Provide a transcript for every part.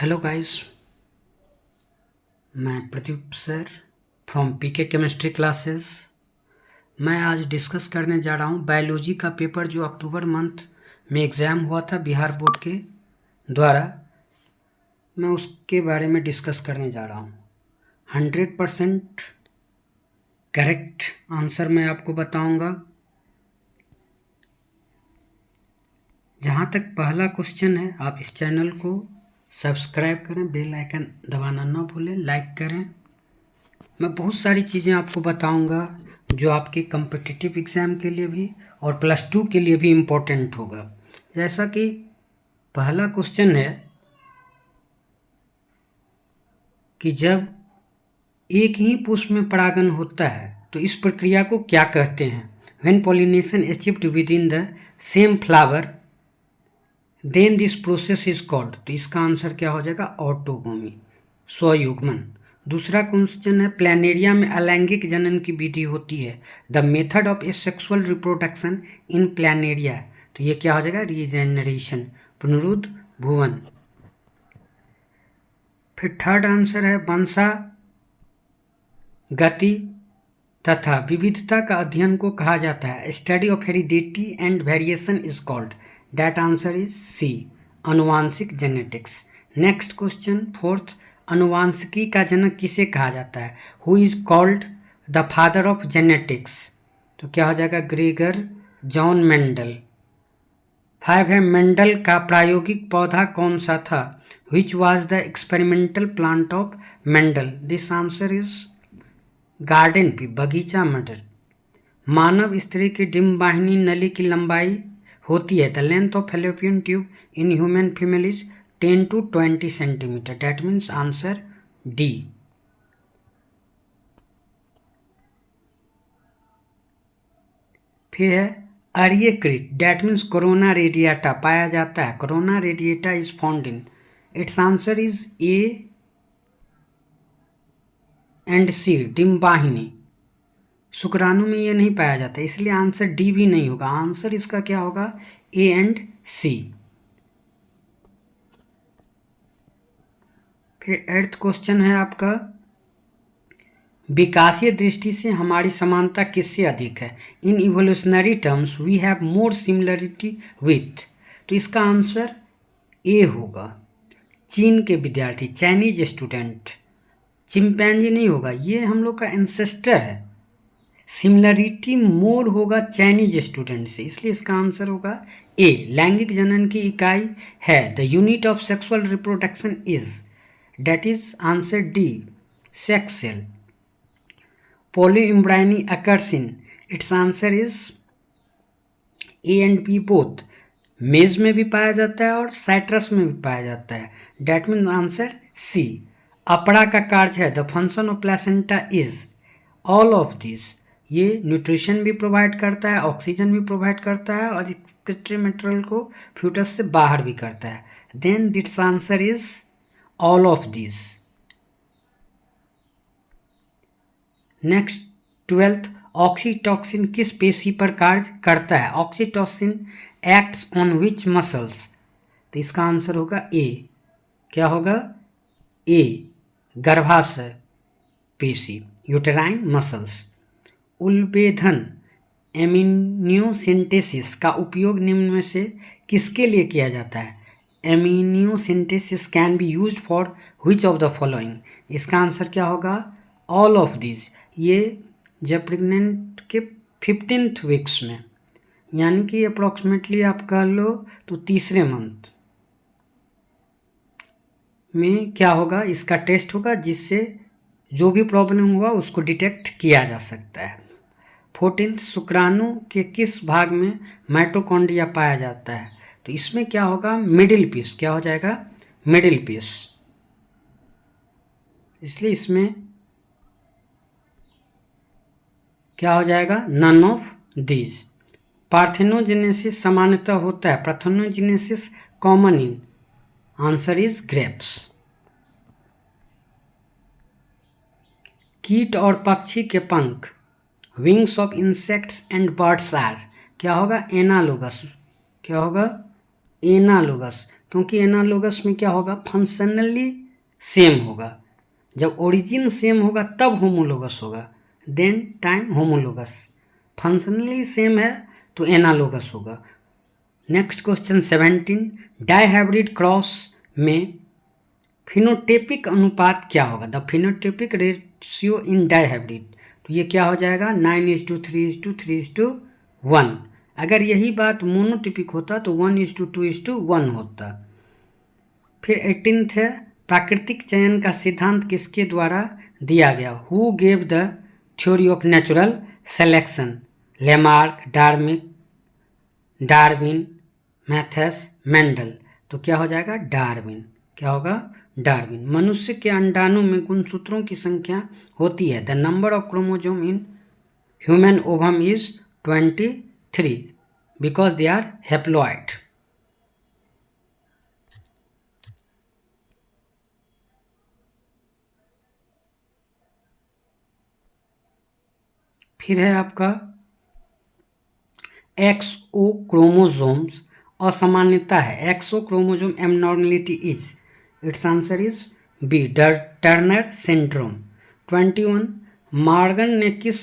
Hello guys, मैं Pradeep sir from PK chemistry classes. मैं आज डिस्कस करने जा रहा हूँ बायोलॉजी का पेपर जो अक्टूबर मंथ में एग्ज़ाम हुआ था बिहार बोर्ड के द्वारा। मैं उसके बारे में डिस्कस करने जा रहा हूँ। 100% करेक्ट आंसर मैं आपको बताऊँगा। जहाँ तक पहला क्वेश्चन है, आप इस चैनल को सब्सक्राइब करें, बेल आइकन दबाना ना भूलें, लाइक करें। मैं बहुत सारी चीज़ें आपको बताऊंगा जो आपके कम्पिटिटिव एग्ज़ाम के लिए भी और +2 के लिए भी इम्पोर्टेंट होगा। जैसा कि पहला क्वेश्चन है कि जब एक ही पुष्प में परागण होता है तो इस प्रक्रिया को क्या कहते हैं? When pollination achieved within the same flower then this process is called. तो इसका आंसर क्या हो जाएगा? ऑटोगोमी, स्वयुग्मन। दूसरा क्वेश्चन है प्लैनेरिया में अलैंगिक जनन की विधि होती है। The method of asexual reproduction in planaria. तो ये क्या हो जाएगा? रीजेनरेशन, पुनरुद्ध भुवन। फिर थर्ड आंसर है वंशा गति तथा विविधता का अध्ययन को कहा जाता है। Study of heredity and variation is called. That answer is C, अनुवांशिक जेनेटिक्स। नेक्स्ट क्वेश्चन फोर्थ, अनुवांशिकी का जनक किसे कहा जाता है? Who is called the father of genetics? तो क्या हो जाएगा? Gregor John Mendel. 5 है मेंडल का प्रायोगिक पौधा कौन सा था? Which was the experimental plant of Mendel? This answer is garden pea, बगीचा मटर। मानव स्त्री की डिम्बवाहिनी नली की लंबाई होती है। The length of fallopian tube in human female is 10 to 20 centimetre. That means answer D. फिर है अरिएक्रिट, डैट मीन्स कोरोना रेडिएटा पाया जाता है। Corona radiata is found in, its answer is A and C, डिम्बवाहिनी। शुक्राणु में ये नहीं पाया जाता, इसलिए आंसर डी भी नहीं होगा। आंसर इसका क्या होगा? ए एंड सी। फिर 8th क्वेश्चन है आपका विकासीय दृष्टि से हमारी समानता किससे अधिक है? In evolutionary terms we have more similarity with. तो इसका आंसर ए होगा। चीन के विद्यार्थी, चाइनीज स्टूडेंट, चिंपैंजी नहीं होगा, ये हम लोग का एंसेस्टर है। सिमिलरिटी मोर होगा चाइनीज स्टूडेंट से, इसलिए इसका आंसर होगा ए। लैंगिक जनन की इकाई है the unit of sexual reproduction is, that is answer D, sex cell. Polyembryony occurs in, its answer is A and B both. Maize में भी पाया जाता है और साइट्रस में भी पाया जाता है। That mean answer C. अपरा का कार्य है the function of placenta is, all of this. ये न्यूट्रिशन भी प्रोवाइड करता है, ऑक्सीजन भी प्रोवाइड करता है और एक्सक्रीटरी मटेरियल को फ्यूटस से बाहर भी करता है। Then that's answer is all of this. Next 12th, oxytocin किस पेशी पर कार्य करता है? Oxytocin acts on which muscles? तो इसका आंसर होगा ए। क्या होगा? ए, गर्भाशय पेशी, यूटेराइन मसल्स। उल्बेधन एमिनियोसिंथेसिस का उपयोग निम्न में से किसके लिए किया जाता है? Amniocentesis can be used for which of the following? इसका आंसर क्या होगा? All of this. ये जब प्रेग्नेंट के 15th वीक्स में, यानी कि अप्रॉक्सीमेटली आप कह लो तो तीसरे मंथ में क्या होगा? इसका टेस्ट होगा जिससे जो भी प्रॉब्लम हुआ उसको डिटेक्ट किया जा सकता है। 14th, शुक्राणु के किस भाग में माइटोकॉन्ड्रिया पाया जाता है? तो इसमें क्या होगा? Middle piece. क्या हो जाएगा? Middle piece. इसलिए इसमें क्या हो जाएगा? None of these. पार्थेनोजेनेसिस सामान्यतः होता है, parthenogenesis common in, answer is grapes. कीट और पक्षी के पंख, wings of insects and birds are, क्या होगा? एनालोगस। क्या होगा? एनालोगस। क्योंकि एनालोगस में क्या होगा, फंक्शनली सेम होगा। जब ओरिजिन सेम होगा तब होमोलोगस होगा, then time homologous. Functionally same है तो एनालोगस होगा। नेक्स्ट क्वेश्चन 17, डाइहाइब्रिड क्रॉस में फिनोटेपिक अनुपात क्या होगा? The phenotypic ratio in dihybrid, तो ये क्या हो जाएगा, 9:3:3:1। अगर यही बात मोनोटिपिक होता तो 1:2:1 होता। फिर 18th है, प्राकृतिक चयन का सिद्धांत किसके द्वारा दिया गया? Who gave the theory of natural selection? Lamarck, Darwin, maths, Mendel. तो क्या हो जाएगा, डार्विन। क्या होगा, डार्विन। मनुष्य के अंडाणु में गुणसूत्रों की संख्या होती है। The number of chromosome in human ovum is 23 because they are haploid. फिर है आपका एक्सओ क्रोमोसोम्स असामान्यता है। XO chromosome abnormality is, it's answer is B, Turner syndrome. 21, Morgan ने किस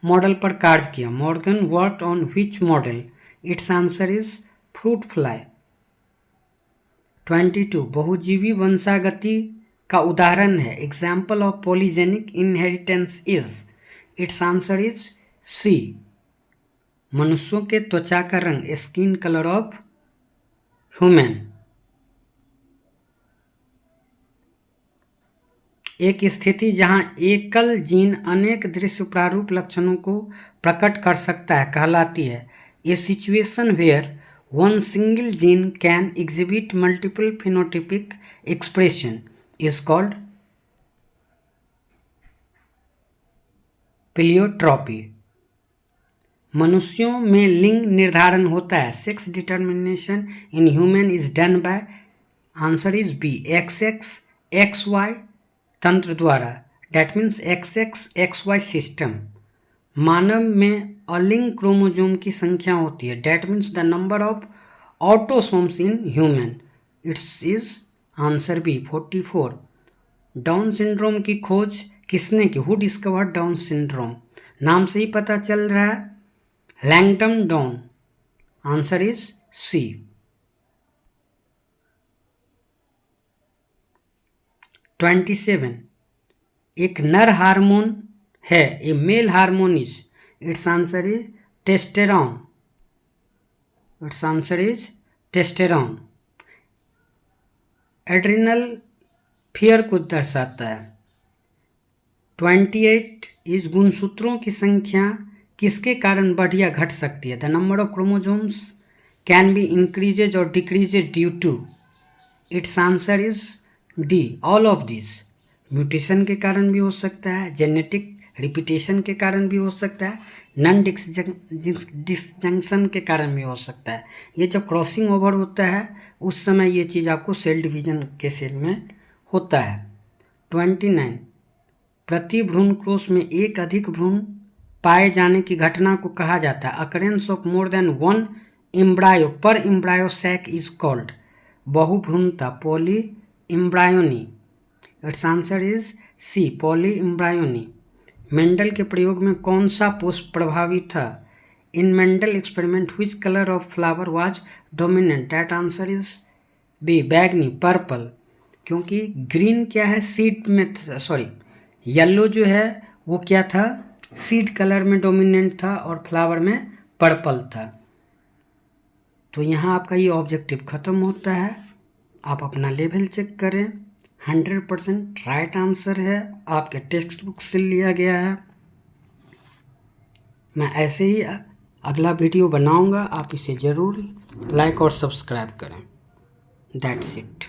मॉडल पर कार्य किया? Morgan worked on which model? It's answer is fruit fly. 22, बहुजीवी वंशागति का उदाहरण है। Example of polygenic inheritance is, it's answer is C, मनुष्यों के त्वचा का रंग, स्किन कलर ऑफ ह्यूमन। एक स्थिति जहां एकल जीन अनेक दृश्य प्रारूप लक्षणों को प्रकट कर सकता है कहलाती है। A situation where one single gene can exhibit multiple phenotypic expression is called pleiotropy. मनुष्यों में लिंग निर्धारण होता है। Sex determination in human is done by, answer is B, XX XY तंत्र द्वारा, that means XX XY system. मानव में अलिंग क्रोमोसोम की संख्या होती है, that means the number of autosomes in human, its is answer is, 44। Down syndrome की खोज किसने की? Who discovered Down syndrome? नाम से ही पता चल रहा है, Langdon Down, answer is C. 27, एक नर हार्मोन है, a male hormone is, it's answer is testosterone, its answer is testosterone. Adrenal fear को दर्शाता है। 28 इस गुणसूत्रों की संख्या किसके कारण बढ़ या घट सकती है? The number of chromosomes can be increases और decreases due to, its answer is D, all of this. Mutation के कारण भी हो सकता है, जेनेटिक रिपीटेशन के कारण भी हो सकता है, नॉन डिसजंक्शन के कारण भी हो सकता है। ये जब क्रॉसिंग ओवर होता है उस समय ये चीज़ आपको सेल डिवीजन के सेल में होता है। 29, प्रति भ्रूण कोष में एक अधिक भ्रूण पाए जाने की घटना को कहा जाता है occurrence of more than one embryo per embryo sac is called, बहुभ्रूणता, polyembryony, its answer is C, polyembryony. Mendel के प्रयोग में कौन सा पुष्प प्रभावी था? In Mendel experiment which colour of flower was dominant, that answer is B, बैगनी, पर्पल। क्योंकि ग्रीन क्या है, सीड में, सॉरी येलो जो है वो क्या था, सीड कलर में डोमिनेंट था और फ्लावर में पर्पल था। तो यहाँ आपका ये ऑब्जेक्टिव ख़त्म होता है। आप अपना लेवल चेक करें, 100% राइट आंसर है, आपके टेक्स्ट बुक से लिया गया है। मैं ऐसे ही अगला वीडियो बनाऊंगा, आप इसे ज़रूर लाइक और सब्सक्राइब करें। That's it.